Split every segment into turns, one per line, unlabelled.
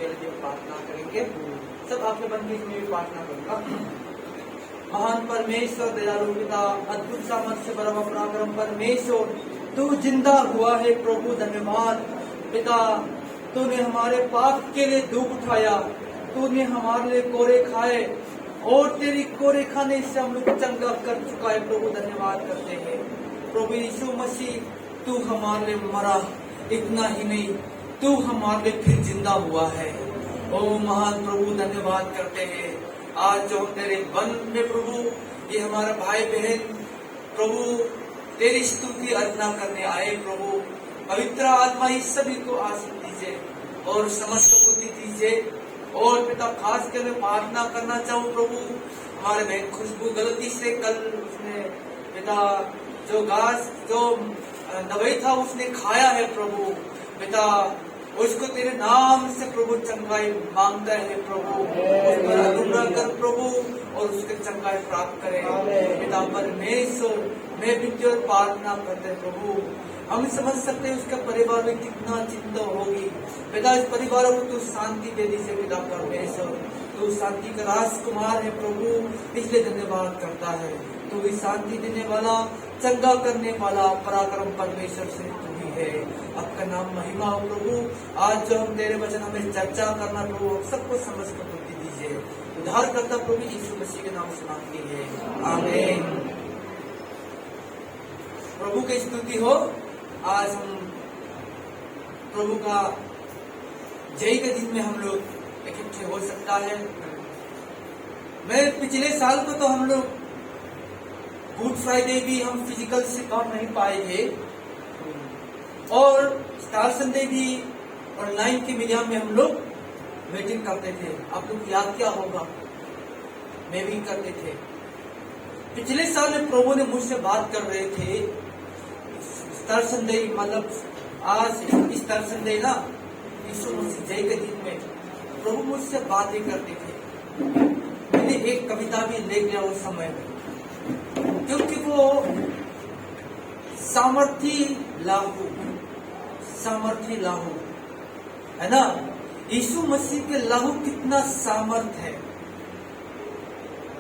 उनके लिए प्रार्थना करेंगे। सब आंखें बंद कीजिए, मैं भी प्रार्थना करूंगा। महान परमेश्वर, दयालु पिता, अद्भुत सामर्थ्य से भरा पराक्रम परमेश्वर, तू जिंदा हुआ है प्रभु। धन्यवाद पिता, तूने हमारे पाप के लिए दुख उठाया, तूने हमारे लिए कोरे खाए और तेरी कोरे खाने से हम लोग चंगा कर चुका है प्रभु। धन्यवाद करते हैं प्रभु यीशु मसीह, तू हमारे लिए मरा, इतना ही नहीं तू हमारे लिए फिर जिंदा हुआ है। ओ महान प्रभु, धन्यवाद करते हैं। आज जो हम तेरे वन में प्रभु, ये हमारा भाई बहन प्रभु तेरी स्तुति अर्चना करने आए प्रभु। पवित्र आत्मा इस सभी को आशीष दीजिए और समस्त बुद्धि दीजिए। और पिता खास कर मैं प्रार्थना करना चाहूँ प्रभु, हमारे बहन खुशबू गलती से कल उसने पिता जो घास जो दवाई था उसने खाया है प्रभु। पिता उसको तेरे नाम से प्रभु चंगाई मांगता है प्रभु, उस पर अनुग्रह कर प्रभु और उसके चंगाई प्राप्त करे पिता परमेश्वर। मैं विनती और प्रार्थना करते हैं प्रभु, हम समझ सकते हैं उसके परिवार में कितना चिंता होगी पिता। इस परिवार को तू शांति दे दीजिए पिता परमेश्वर, तू शांति का राजकुमार है प्रभु, इसलिए धन्यवाद करता है। तू भी शांति देने वाला, चंगा करने वाला पराक्रम परमेश्वर से तू ही है। आपका नाम महिमा हो प्रभु। आज जो हम तेरे वचन हमें चर्चा करना प्रभु, हम सबको समझ कर बुद्धि दीजिए। उद्धार करता प्रभु यीशु मसीह के नाम से मांगते हैं, आमीन। प्रभु की स्तुति हो। आज हम प्रभु का जय के दिन में हम लोग इकट्ठे हो सकता है। मैं पिछले साल को तो हम लोग गुड फ्राइडे भी हम फिजिकल से कर नहीं पाए थे और स्टार संडे भी ऑनलाइन के मीडिया में हम लोग मीटिंग करते थे। आप लोग याद क्या होगा, मैं भी करते थे। पिछले साल में प्रभु ने मुझसे बात कर रहे थे, स्टार संडे मतलब आज स्टार संडे ना यीशु मसीह जय के दिन में प्रभु मुझसे बातें करते थे। मैंने एक कविता भी ले लिया उस समय में, क्योंकि वो सामर्थी लाहू है ना। यीशु मसीह के लाहू कितना सामर्थ है।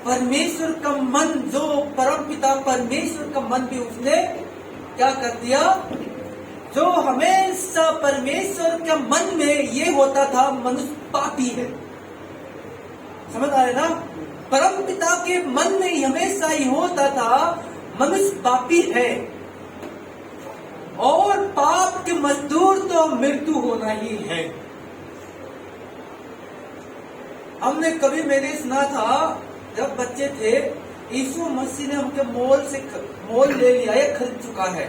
परमेश्वर का मन, जो परम पिता परमेश्वर का मन भी उसने क्या कर दिया, जो हमेशा परमेश्वर के मन में ये होता था मनुष्य पापी है। समझ आ रहे ना, परम पिता के मन में हमेशा ही होता था मनुष्य पापी है और पाप के मजदूर तो मृत्यु होना ही है। हमने कभी मैंने सुना था जब बच्चे थे, यीशु मसीह ने हमके मोल ले लिया है, खरीद चुका है।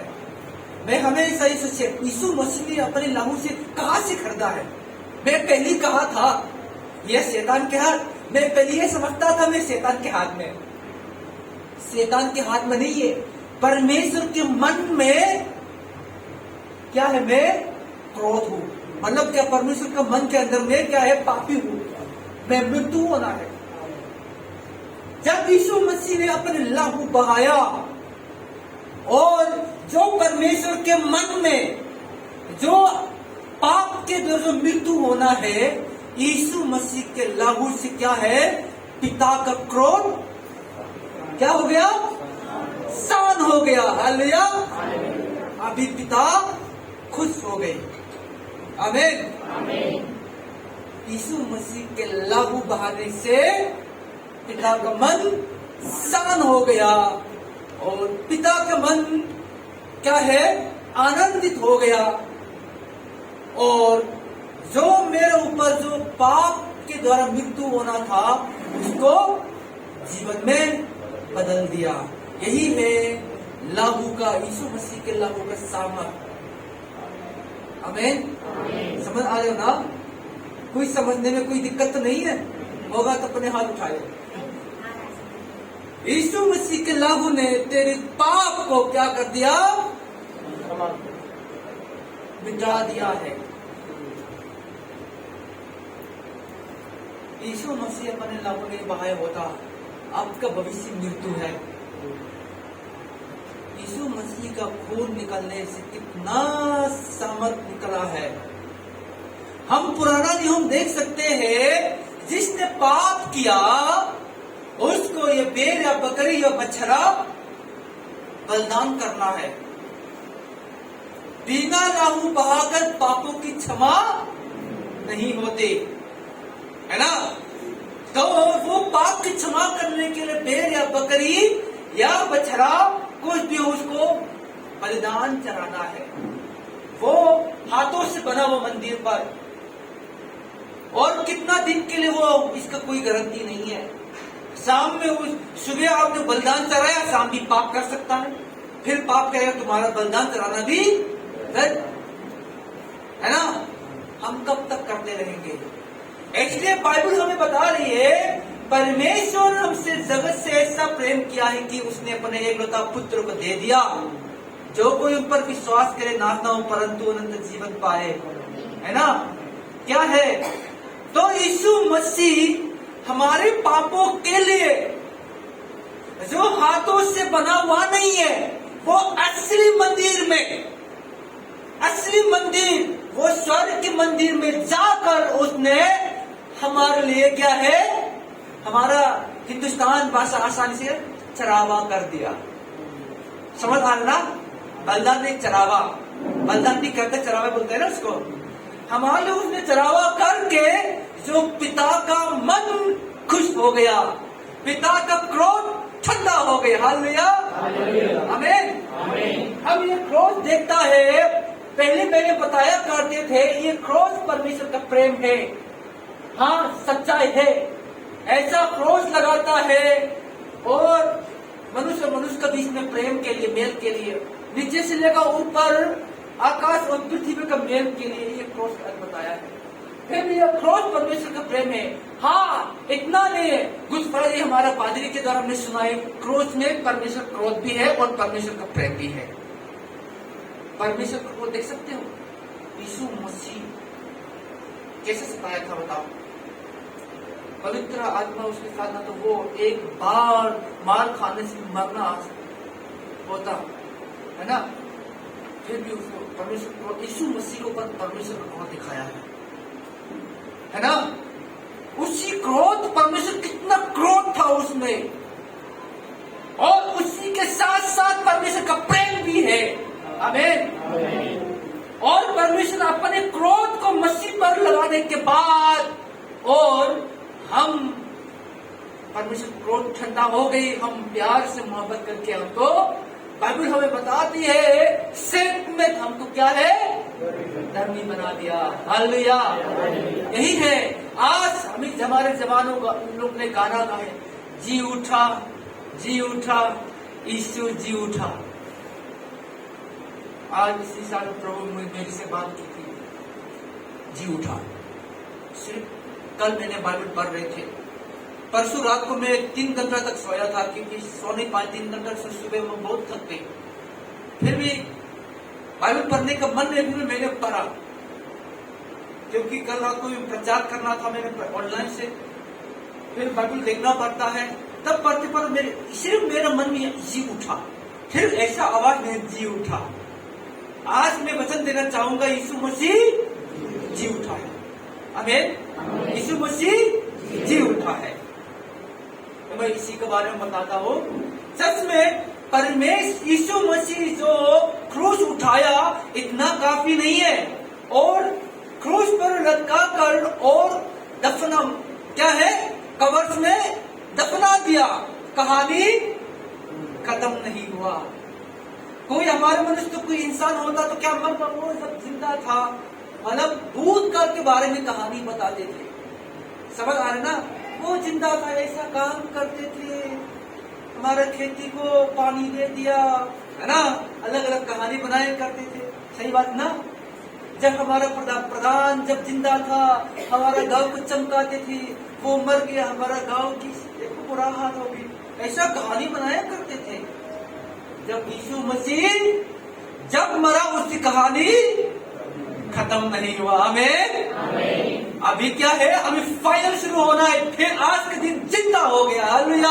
मैं हमेशा ये सोचे यीशु मसीह ने अपने लहू से कहां से खरीदा है। मैं पहले कहा था यह शैतान के हाथ, मैं पहले ये समझता था मैं शैतान के हाथ में, शैतान के हाथ में नहीं है, परमेश्वर के मन में क्या है, मैं क्रोध हूं। मतलब क्या, परमेश्वर का मन के अंदर में क्या है, पापी हूं, मैं मृत्यु होना है। जब यीशु मसीह ने अपने लहू बहाया और जो परमेश्वर के मन में जो पाप के द्वारा जो मृत्यु होना है, यीशु मसीह के लहू से क्या है, पिता का क्रोध क्या हो गया, शांत हो गया। हालेलुया। अभी पिता खुश हो गए। आमीन। यीशु मसीह के लहू बहाने से पिता का मन शांत हो गया और पिता का मन क्या है, आनंदित हो गया। और जो मेरे ऊपर जो पाप के द्वारा मृत्यु होना था उसको जीवन में बदल दिया। यही है लहू का, यीशु मसीह के लहू का सामर्थ। आमीन। समझ आ रहे हो ना? कोई समझने में कोई दिक्कत तो नहीं है? होगा तो अपने हाथ उठाए। यीशु मसीह के लहू ने तेरे पाप को क्या कर दिया, मिटा दिया है। यीशु मसीह अपने लहू ने बहाया होता, आपका भविष्य मृत्यु है। यीशु मसीह का खून निकलने से कितना सामर्थ निकला है। हम पुराना नियम देख सकते हैं, जिसने पाप किया उसको ये भेड़ या बकरी या बछड़ा बलिदान करना है। बिना लहू बहाकर पापों की क्षमा नहीं होती, है ना। तो वो पाप की क्षमा करने के लिए भेड़ या बकरी या बछड़ा कुछ भी उसको बलिदान चढ़ाना है। वो हाथों से बना वो मंदिर पर, और कितना दिन के लिए वो, इसका कोई गारंटी नहीं है। शाम में उस सुबह आपने बलिदान चढ़ाया, शाम भी पाप कर सकता है, फिर पाप करेगा, तुम्हारा बलिदान चढ़ाना भी है ना। हम कब तक करते रहेंगे? इसलिए बाइबल हमें बता रही है, परमेश्वर हमसे जगत से ऐसा प्रेम किया है कि उसने अपने एकलौता पुत्र को दे दिया, जो कोई उन पर विश्वास करे नाश ना हो परंतु अनंत जीवन पाए, है ना। क्या है? तो यीशु मसीह हमारे पापों के लिए जो हाथों से बना हुआ नहीं है, वो असली मंदिर में, असली मंदिर, वो स्वर्ग के मंदिर में जाकर उसने हमारे लिए क्या है, हमारा हिंदुस्तान भाषा आसानी से चरावा कर दिया। समझ आ रहा ना? बलिदान नहीं, चरावा। बलिदान नहीं कहते, चरावा बोलते हैं ना उसको। हमारे लिए उसने चरावा करके जो पिता का मन खुश हो गया, पिता का क्रोध ठंडा हो गया। हालेलुया, आमीन। हम ये क्रोध देखता है, पहले मैंने बताया करते थे, ये क्रोध परमेश्वर का प्रेम है। हाँ, सच्चाई है। ऐसा क्रोध लगाता है, और मनुष्य मनुष्य के बीच में प्रेम के लिए, मेल के लिए, नीचे से लेकर ऊपर आकाश और पृथ्वी का मेल के लिए ये क्रोध बताया है। फिर ये क्रोध परमेश्वर का प्रेम है। हाँ, इतना नहीं है, गुड फ्राइडे हमारा पादरी के द्वारा हमने सुना है, क्रोध में परमेश्वर क्रोध भी है और परमेश्वर का प्रेम भी है। परमेश्वर को देख सकते हो, यीशु मसीह कैसे सताया था बताओ। पवित्र आत्मा उसके साथ, ना तो वो एक बार मार खाने से मरना होता है ना, फिर भी उसको परमेश्वर को, यीशु मसीह को परमेश्वर का क्रोध दिखाया है ना। उसी क्रोध, परमेश्वर कितना क्रोध था उसमें, और उसी के साथ साथ परमेश्वर का प्रेम भी है। आमीन। और परमेश्वर अपने क्रोध को मसीह पर लगाने के बाद, और हम, परमेश्वर क्रोध ठंडा हो गई, हम प्यार से मोहब्बत करके, हमको बाइबल हमें बताती है, सिर्फ में हमको क्या है, धर्मी बना दिया। हालेलुया, यही है। आज हमें हमारे जवानों का लोग ने गाना गाए, जी उठा, जी उठा, यीशु जी उठा। आज इसी साल प्रभु मेरी से बात की थी, जी उठा। सिर्फ कल मैंने बाइबल पढ़ रहे थे, परसों रात को मैं 3 घंटा तक सोया था, क्योंकि सो नहीं पाए 3 घंटा से, सुबह में बहुत थक गई। फिर भी बाइबल पढ़ने का मन नहीं, भी मैंने पढ़ा, क्योंकि कल रात को प्रचार करना था मैंने ऑनलाइन से, फिर बाइबल देखना पड़ता है। तब पढ़ते पढ़ते सिर्फ मेरा मन में जी उठा, फिर ऐसा आवाज में जी उठा। आज मैं वचन देना चाहूंगा, यीशु मसीह जी उठा है। आमीन। यीशु मसीह जी उठा है। तो मैं इसी के बारे में बताता हूँ। सच में परमेश्वर यीशु मसीह जो क्रूस उठाया, इतना काफी नहीं है, और क्रूस पर लटका कर और दफना, क्या है, कब्र में दफना दिया। कहानी खत्म नहीं हुआ। कोई हमारे मनुष्य तो कोई इंसान होता तो क्या मर, वो जब जिंदा था, मतलब भूतकाल के बारे में कहानी बताते थे। समझ आ रहे ना? वो जिंदा था, ऐसा काम करते थे, हमारा खेती को पानी दे दिया, है ना, अलग अलग कहानी बनाए करते थे। सही बात ना? जब हमारा प्रधान जब जिंदा था, हमारा गांव को चमकाते थे, वो मर गया, हमारा गांव की देखो बुरा हाल हो गई, ऐसा कहानी बनाया करते थे। जब यीशु मसीह जब मरा, उसकी कहानी खत्म नहीं हुआ। हमें अभी क्या है, अभी फाइनल शुरू होना है। फिर आज के दिन जिंदा हो गया। हालेलुया,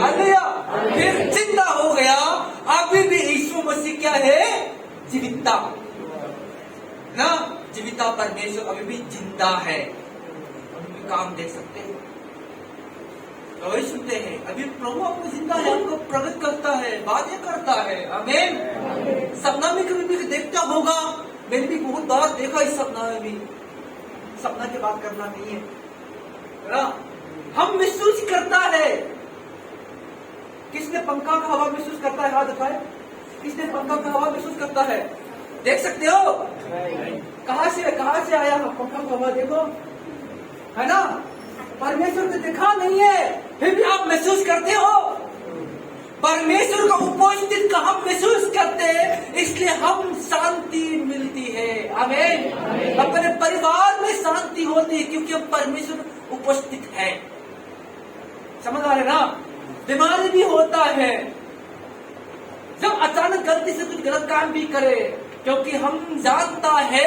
हालेलुया, फिर जिंदा हो गया। अभी भी यीशु मसीह क्या है, जीविता ना, जीविता परमेश्वर अभी भी जिंदा है, अभी भी काम दे सकते हैं। वही सुनते हैं, अभी प्रभु आपको जिंदा है, आपको प्रकट करता है, बातें करता है। आमीन। सपना में कभी भी देखता होगा, मैंने भी बहुत बार देखा इस सपना में भी। सपना की बात करना नहीं है ना, हम महसूस करता है। किसने पंखा का हवा महसूस करता है? हाथ उठाए। किसने पंखा का हवा महसूस करता है? देख सकते हो? कहां से आया पंखा का हवा? देखो, है ना। परमेश्वर को देखा नहीं है, फिर भी आप महसूस करते हो। परमेश्वर का उपस्थित का हम महसूस करते हैं, इसलिए हम शांति मिलती है। आमीन। अपने परिवार में शांति होती है, क्योंकि अब परमेश्वर उपस्थित है। समझ आ रहे ना? बीमारी भी होता है जब अचानक गलती से कुछ गलत काम भी करे, क्योंकि हम जानता है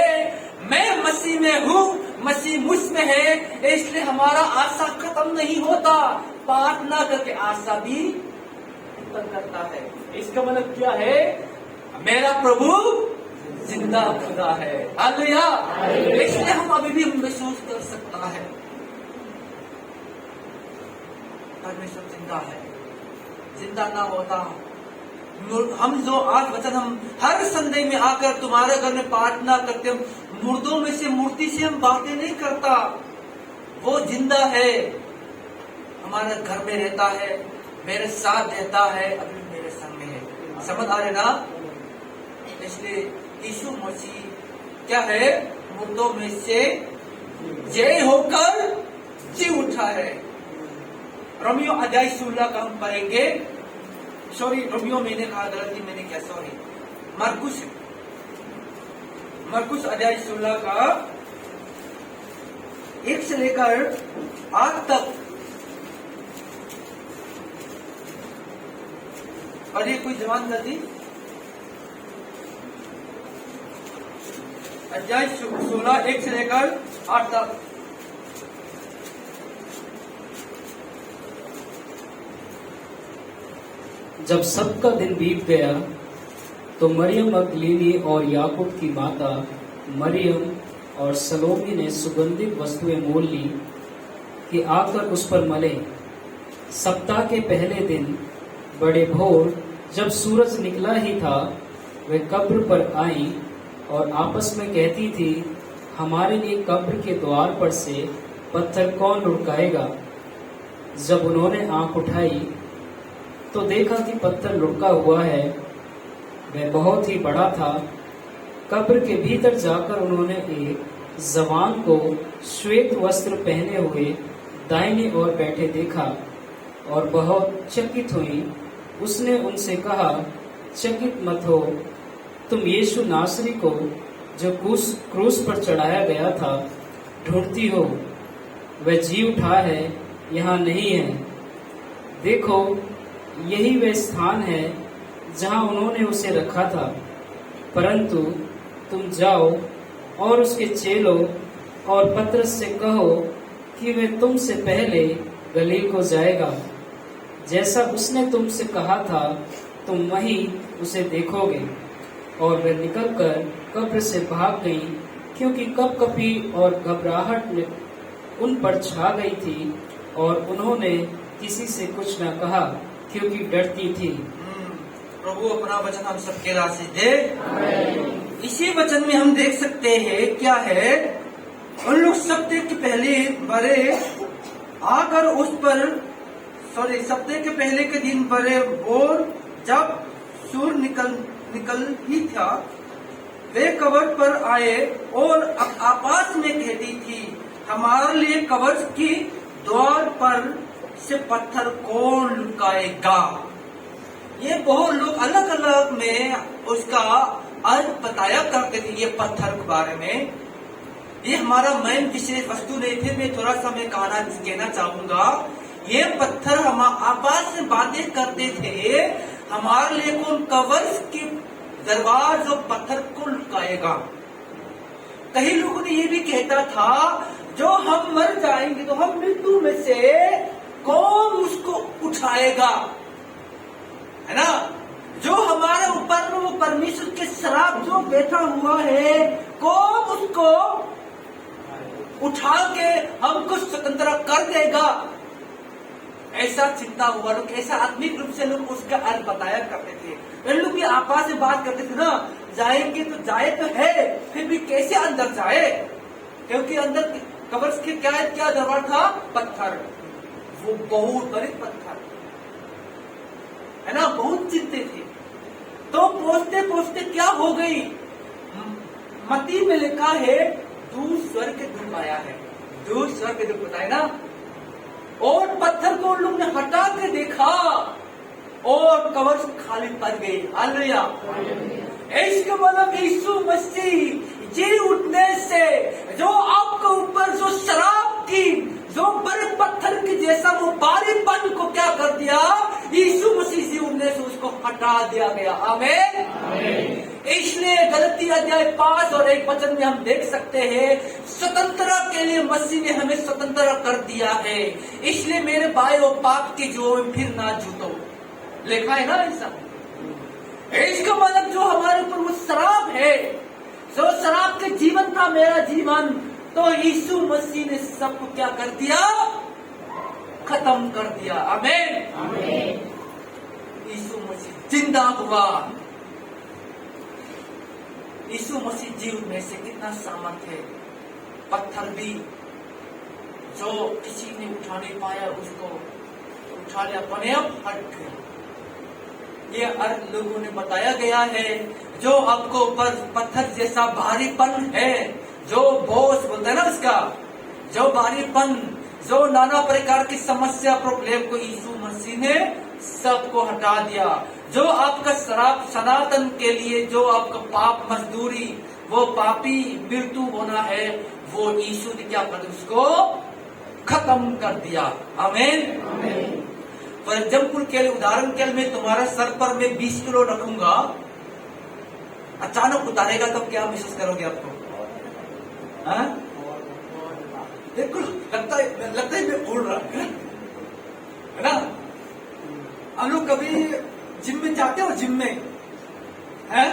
मैं मसीह में हूँ, मसीह मुझ में है, इसलिए हमारा आशा खत्म नहीं होता। प्रार्थना करके आशा भी उत्पन्न करता है। इसका मतलब क्या है? मेरा प्रभु जिंदा खुदा है। हालेलुया। इसलिए हम अभी भी महसूस कर सकता है परमेश्वर जिंदा है। जिंदा ना होता, हम जो आज वचन हम हर संडे में आकर तुम्हारे घर में प्रार्थना करते हैं, मुर्दों में से मूर्ति से हम बातें नहीं करता। वो जिंदा है, हमारे घर में रहता है, मेरे साथ रहता है, अभी मेरे संग में है। समझ आ रहे ना? इसलिए यीशु मसीह क्या है? मुर्दों में से जय होकर जी उठा है। रोमियो अध्याय 16 का हम पढ़ेंगे। सॉरी, रोमियो मैंने कहा, गलती मैंने क्या, सॉरी, मरकुस अध्याय 16 का 1 से लेकर 8 तक। और ये कोई जवान गलती, अध्याय 16 1 से लेकर 8 तक।
जब सबका दिन बीत गया तो मरियम मगदलीनी और याकूब की माता मरियम और सलोमी ने सुगंधित वस्तुएं मोल ली कि आकर उस पर मले। सप्ताह के पहले दिन बड़े भोर जब सूरज निकला ही था, वे कब्र पर आईं और आपस में कहती थी, हमारे लिए कब्र के द्वार पर से पत्थर कौन लुढ़काएगा। जब उन्होंने आंख उठाई तो देखा कि पत्थर लुढ़का हुआ है, वह बहुत ही बड़ा था। कब्र के भीतर जाकर उन्होंने एक जवान को श्वेत वस्त्र पहने हुए दाहिनी ओर बैठे देखा और बहुत चकित हुई। उसने उनसे कहा, चकित मत हो, तुम यीशु नासरी को जो क्रूस पर चढ़ाया गया था ढूंढती हो। वह जी उठा है, यहाँ नहीं है। देखो, यही वह स्थान है जहाँ उन्होंने उसे रखा था। परंतु तुम जाओ और उसके चेलों और पतरस से कहो कि वे तुमसे पहले गलील को जाएगा। जैसा उसने तुमसे कहा था, तुम वहीं उसे देखोगे। और वे निकलकर कब्र से भाग गईं, क्योंकि कपकपी और घबराहट उन पर छा गई थी, और उन्होंने किसी से कुछ न कहा, क्योंकि डरती थी।
प्रभु अपना वचन हम सबके राशि दे। इसी वचन में हम देख सकते हैं क्या है, उन लोग सप्ताह के पहले बड़े आकर उस पर, सप्ताह के पहले के दिन बड़े और जब सूर्य निकल ही था, वे कब्र पर आए और आपास में कहती थी, हमारे लिए कब्र की द्वार पर से पत्थर कौन लुकाएगा। ये बहुत लोग अलग अलग में उसका अर्थ बताया करते थे ये पत्थर के बारे में। ये हमारा मेन विशेष वस्तु नहीं थे। मैं थोड़ा सा मैं कहना चाहूंगा, ये पत्थर हम आपस में बातें करते थे, हमारे लिए कौन कब्र की दरबार जो पत्थर को लुकाएगा। कई लोगों ने ये भी कहता था, जो हम मर जाएंगे तो हम मृत्यु में से कौन उसको उठाएगा, है ना। जो हमारे ऊपर में वो परमेश्वर के श्राप जो बैठा हुआ है, कौन उसको उठा के हमको स्वतंत्र कर देगा? ऐसा चिंता हुआ लोग, ऐसा आत्मिक रूप से लोग उसका अर्थ बताया करते थे। वे लोग भी आपस से बात करते थे ना, जाएंगे तो जाए तो है, फिर भी कैसे अंदर जाए? क्योंकि अंदर कब्र के क्या दरबार था? पत्थर, वो बहुत बड़े पत्थर है ना, बहुत चिंतित थे। तो पहुंचते पहुंचते क्या हो गई? मती में लिखा है दूर स्वर्ग के दूत आया है, दूर स्वर्ग के दूत बताए ना, और पत्थर को उन लोग ने हटा के देखा और कब्र खाली पड़ गई। हालेलुया। इसका मतलब यीशु मसीह जी उठने से जो आपके ऊपर जो शराब की, जो बड़े पत्थर की जैसा वो भारीपन को क्या कर दिया? यीशु मसीह जी उठने से उसको हटा दिया गया। आमीन। इसलिए गलती अध्याय 5 और 1 वचन में हम देख सकते हैं, स्वतंत्रता के लिए मसीह ने हमें स्वतंत्र कर दिया है। इसलिए मेरे भाई और पाप की जो फिर ना जूतो, लिखा है ना ऐसा। इसका मतलब जो हमारे ऊपर वो शराब है, जो शराब के जीवन था मेरा जीवन, तो यीशु मसीह ने सबको क्या कर दिया? खत्म कर दिया। आमीन। यीशु मसीह जिंदा हुआ। यीशु मसीह जीव में से कितना सामर्थ्य है। पत्थर भी जो किसी ने उठा नहीं पाया उसको उठा लिया, अपने आप हट गया। ये अर्थ लोगों ने बताया गया है। जो आपको ऊपर पत्थर जैसा भारीपन है, जो बोझ बोलते हैं ना उसका, जो भारीपन, जो नाना प्रकार की समस्या प्रॉब्लम को यीशु मसीह ने सबको हटा दिया। जो आपका शराब सनातन के लिए, जो आपका पाप मजदूरी, वो पापी मृत्यु होना है, वो यीशु ने क्या कर उसको खत्म कर दिया। आमीन। फॉर एग्जाम्पल के लिए, उदाहरण के लिए, मैं तुम्हारा सर पर मैं 20 किलो रखूंगा, अचानक उतारेगा तब क्या महसूस करोगे आपको? हाँ? देखो लगता है मैं उड़ रहा है ना। हम लोग कभी जिम में जाते हो? जिम में है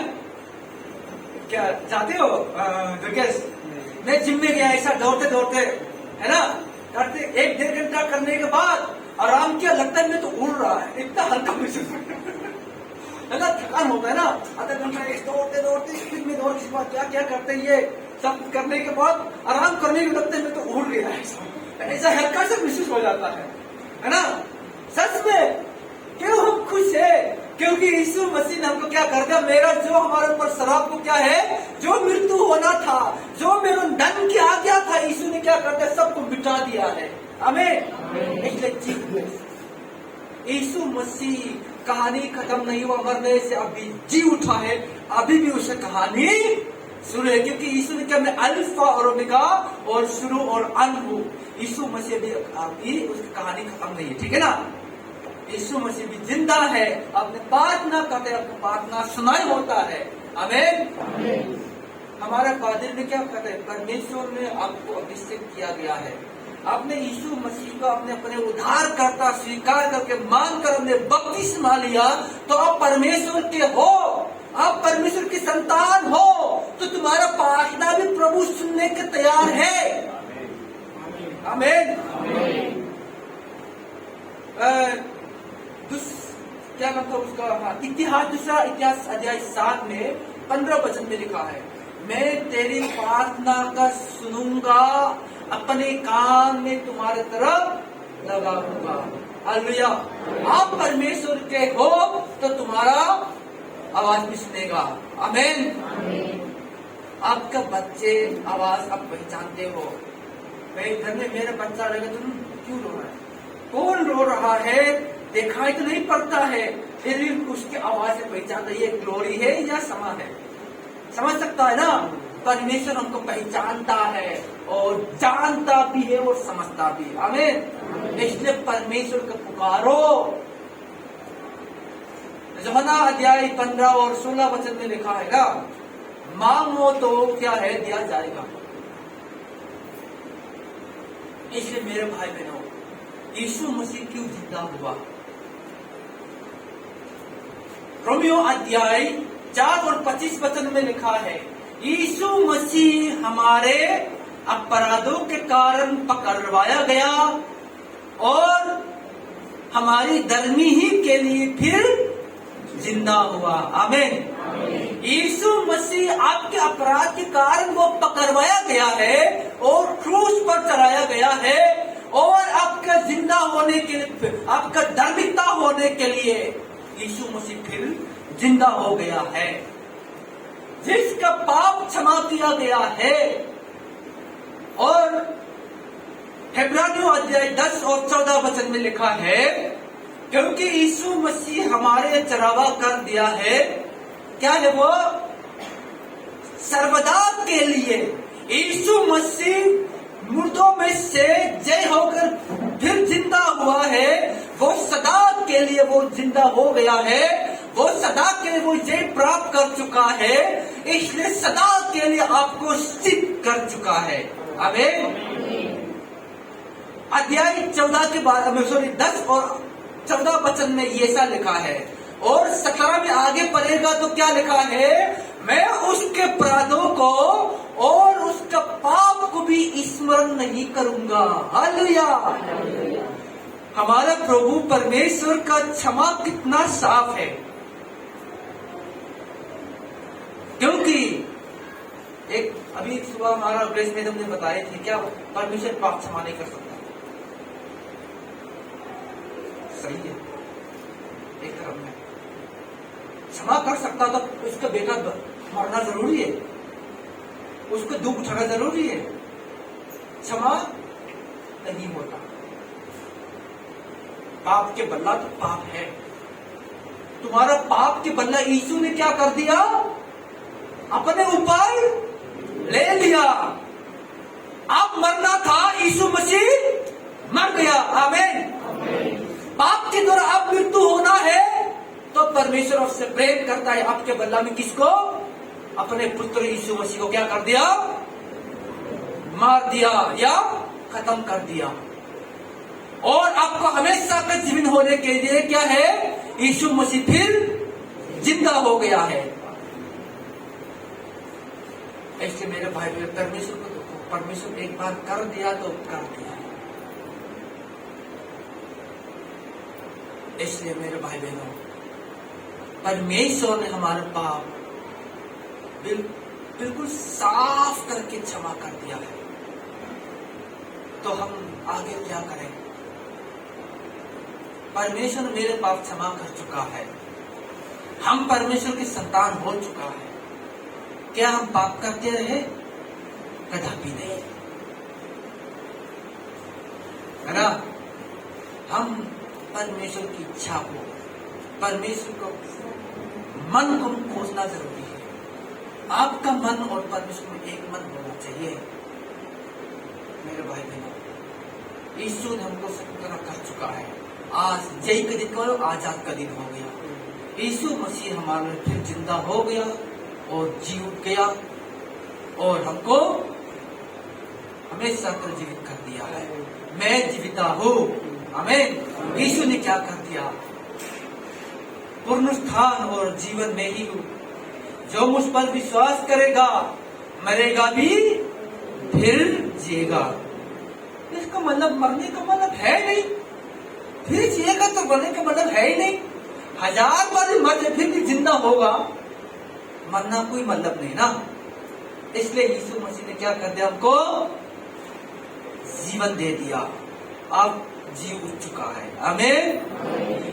क्या जाते हो? मैं जिम में गया, ऐसा दौड़ते दौड़ते है ना, करते 1-1.5 घंटा करने के बाद आराम किया, लगता है मैं तो उड़ रहा है, इतना हल्का महसूस है ना। थकान होता है ना, आधा घंटा दौड़ते दौड़ते स्पीड में दौड़ के बाद क्या करते हैं, ये सब करने के बाद आराम करने के लगता है मैं तो उड़ गया है, ऐसा हल्का सा महसूस हो जाता है ना। सच में क्यों हम खुश है? क्योंकि यीशु मसीह ने हमको क्या कर दिया? मेरा जो हमारे ऊपर शराब को क्या है, जो मृत्यु होना था, जो मेरे धन की आज्ञा था, यीशु ने क्या कर दिया? सबको मिटा दिया है। आमीन। इसलिए यीशु मसीह कहानी खत्म नहीं हुआ, मरने से अभी जी उठा है, अभी भी उसे कहानी शुरू है। क्योंकि यीशु ने क्या, मैं अल्फा और ओमेगा और शुरू और अंत हूँ। यीशु मसीह भी अभी उसकी कहानी खत्म नहीं है, ठीक है ना। यीशु मसीह भी जिंदा है, अपने प्रार्थना करते, अपनी प्रार्थना सुनाई होता है। आमीन। हमारा पादरी ने क्या कहते हैं? परमेश्वर ने आपको अभिषेक किया गया है। आपने यीशु मसीह को अपने अपने उद्धारकर्ता स्वीकार करके मानकर हमने बपतिस्मा लिया, तो आप परमेश्वर के हो, आप परमेश्वर की संतान हो, तो तुम्हारा प्रार्थना भी प्रभु सुनने के तैयार है। आमीन। क्या मतलब उसका इतिहास, दूसरा इतिहास अध्याय 7 में 15 वचन में लिखा है, मैं तेरी प्रार्थना का सुनूंगा, अपने काम में तुम्हारे तरफ लगाऊंगा। हालेलुया। आप परमेश्वर के हो तो तुम्हारा आवाज भी सुनेगा। आमीन। आपका बच्चे आवाज आप पहचानते हो। घर में मेरा बच्चा रहेगा, तुम क्यों रो रहा है? कौन रो रहा है दिखाई तो नहीं पड़ता है, फिर भी उसकी आवाज से पहचानता है ये ग्लोरी है या समा है। समझ सकता है ना। परमेश्वर हमको पहचानता है और जानता भी है और समझता भी। आमीन। इसलिए परमेश्वर को पुकारो। यूहन्ना अध्याय 15 और 16 वचन में लिखा है ना, मांगो तो क्या है दिया जाएगा। इसलिए मेरे भाई बहनों, यीशु मसीह क्यों जिंदा हुआ? रोमियो अध्याय 4 और 25 वचन में लिखा है, यीशु मसीह हमारे अपराधों के कारण पकड़वाया गया और हमारी धर्मी ही के लिए फिर जिंदा हुआ। आमीन। यीशु मसीह आपके अपराध के कारण वो पकड़वाया गया है और क्रूस पर चढ़ाया गया है और आपका जिंदा होने के लिए, आपका धार्मिकता होने के लिए यीशु मसीह फिर जिंदा हो गया है। जिसका पाप क्षमा किया गया है। और इब्रानियों अध्याय 10 और 14 वचन में लिखा है, क्योंकि यीशु मसीह हमारे चरावा कर दिया है। क्या है वो? सर्वदा के लिए। यीशु मसीह मुर्दों में से जय होकर फिर जिंदा हुआ है। वो सदा के लिए वो जिंदा हो गया है। वो सदा के लिए वो जय प्राप्त कर चुका है, इसलिए सदा के लिए आपको सिद्ध कर चुका है। आमीन। अध्याय 14 के बाद में 10 और 14 वचन में ये ऐसा लिखा है, और 17 में आगे पढ़ेगा तो क्या लिखा है, मैं उसके अपराधों को और उसका पाप को भी स्मरण नहीं करूंगा। हालेलुया। हमारा प्रभु परमेश्वर का क्षमा कितना साफ है, क्योंकि एक अभी सुबह हमारा ग्रेस मैडम ने बताया थी, क्या परमेश्वर पाप क्षमा नहीं कर सकता। सही है, एक तरफ में क्षमा कर सकता तो उसका बेटा मरना जरूरी है, उसको दुख उठाना जरूरी है। क्षमा नहीं होता। पाप के बदला तो पाप है। तुम्हारा पाप के बदला यीशु ने क्या कर दिया? अपने ऊपर ले लिया। आप मरना था, यीशु मसीह मर गया। आमीन। पाप के द्वारा आप मृत्यु होना है तो परमेश्वर आपसे प्रेम करता है। आपके बदला में किसको? अपने पुत्र यीशु मसीह को क्या कर दिया? मार दिया या खत्म कर दिया। और आपको हमेशा का जीवन होने के लिए क्या है? यीशु मसीह फिर जिंदा हो गया है। ऐसे मेरे भाई परमेश्वर को परमेश्वर एक बार कर दिया तो कर दिया। इसलिए मेरे भाई बहनों, परमेश्वर ने हमारे पाप बिल्कुल साफ करके क्षमा कर दिया है। तो हम आगे क्या करें? परमेश्वर ने मेरे पाप क्षमा कर चुका है। हम परमेश्वर की संतान हो चुका है। क्या हम पाप करते रहे? कदापि नहीं, है ना? हम परमेश्वर की इच्छा को, परमेश्वर को मन को खोजना जरूरी है। आपका मन और परमेश्वर में एक मन होना चाहिए। मेरे भाई बहनों, यीशु ने हमको सत्कर्म कर चुका है। आज जय का दिन करो, आजाद का दिन हो गया। यीशु मसीह हमारे लिए फिर जिंदा हो गया और जी उठ गया और हमको हमेशा कर जीवित कर दिया है। मैं जीविता हूँ। आमीन। यीशु ने क्या कर दिया? पुनरुत्थान और जीवन में ही हूँ। जो मुझ पर विश्वास करेगा मरेगा भी फिर जिएगा। इसका मतलब मरने का मतलब है नहीं, फिर जिएगा तो मरने का मतलब है ही नहीं। 1000 बार मर जाए फिर भी जिंदा होगा, मरना कोई मतलब नहीं ना। इसलिए यीशु मसीह ने क्या कर दिया? हमको जीवन दे दिया। अब जी उठ चुका है। आमीन।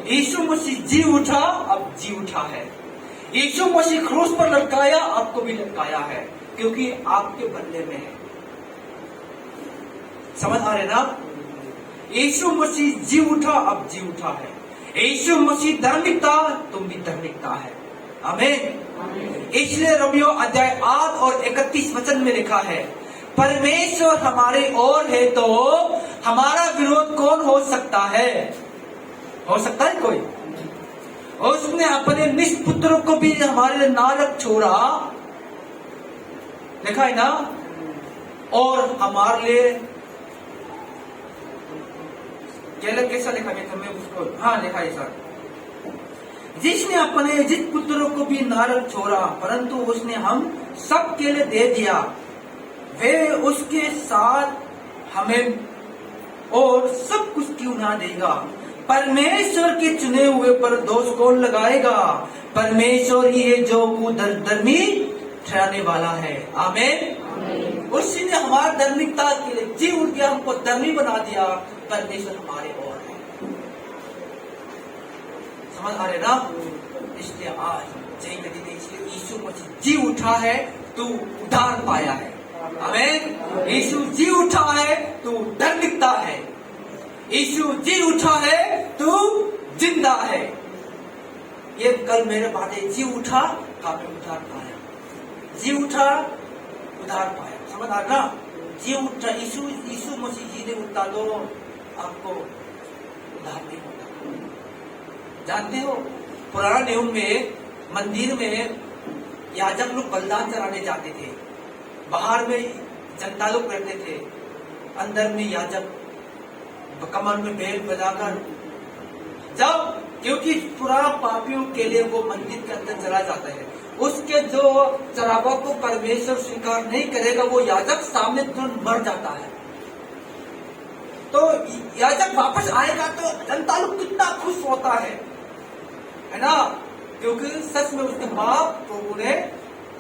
यीशु मसीह जी उठा, अब जी उठा है। यीशु मसीह क्रूस पर लटकाया, आपको भी लटकाया है, क्योंकि आपके बदले में है। समझ आ रहे ना? यीशु मसीह जी उठा, अब जी उठा है। यीशु मसीह धार्मिकता, तुम भी धार्मिकता है। आमीन। इसलिए रोमियो अध्याय 8 और 31 वचन में लिखा है, परमेश्वर हमारे ओर है तो हमारा विरोध कौन हो सकता है? हो सकता है कोई? उसने अपने निष्पुत्र को भी हमारे लिए ना रख छोड़ा, लिखा है ना? और हमारे लिए कैसा लिखा है? मैं उसको हाँ लिखा है सर, जिसने अपने जिस पुत्रों को भी नरक छोड़ा, परंतु उसने हम सबके लिए दे दिया, वे उसके साथ हमें और सब कुछ क्यों ना देगा। परमेश्वर के चुने हुए पर दोष कौन लगाएगा? परमेश्वर ही है जो को धर्मी ठहराने वाला है। आमीन। उसी ने हमारी धार्मिकता के लिए जी उठ गया, हमको धर्मी बना दिया। परमेश्वर हमारे और है। समझ आ रहे ना? इसलिए आज जय गति ने इसलिए यीशु मसीह जी उठा है तो उद्धार पाया है। आमीन। यीशु जी उठा है तो धार्मिकता है। यीशु जी उठा है तो जिंदा है। ये कल मेरे बातें, जी उठा काफी उद्धार पाया, जी उठा उद्धार पाया। समझ आ ना? जी उठा, यीशु मसीह जी ने उठा तो आपको उद्धार नहीं होता। जानते हो पुराना नियम में मंदिर में याजक लोग बलिदान चढ़ाने जाते थे, बाहर में जनता लोग रहते थे, अंदर में याजक कमर में बेल बजाकर जब, क्योंकि पुराना पापियों के लिए वो मंदिर के अंदर चला जाता है, उसके जो चढ़ावा को परमेश्वर स्वीकार नहीं करेगा वो याजक सामने तुरंत मर जाता है। तो याजक वापस आएगा तो जनता लोग कितना खुश होता है ना? क्योंकि सच में उसके पाप प्रभु ने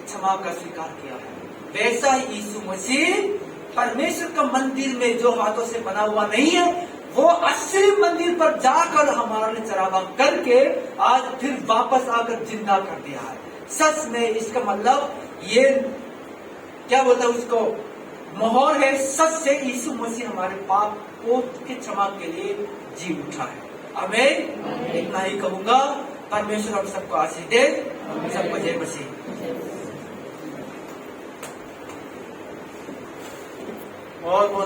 क्षमा कर स्वीकार किया है। वैसा ही यीशु मसीह परमेश्वर का मंदिर में जो हाथों से बना हुआ नहीं है, वो असली मंदिर पर जाकर हमारे लिए चढ़ावा करके आज फिर वापस आकर जिंदा कर दिया है। सच में इसका मतलब ये क्या बोलता है उसको, मोहर है। सच से यीशु मसीह हमारे पाप को के क्षमा के लिए जी उठा है। आमीन। इतना ही कहूंगा। परमेश्वर हम सबको आशीष दे। सबको जय मसीह। बहुत बहुत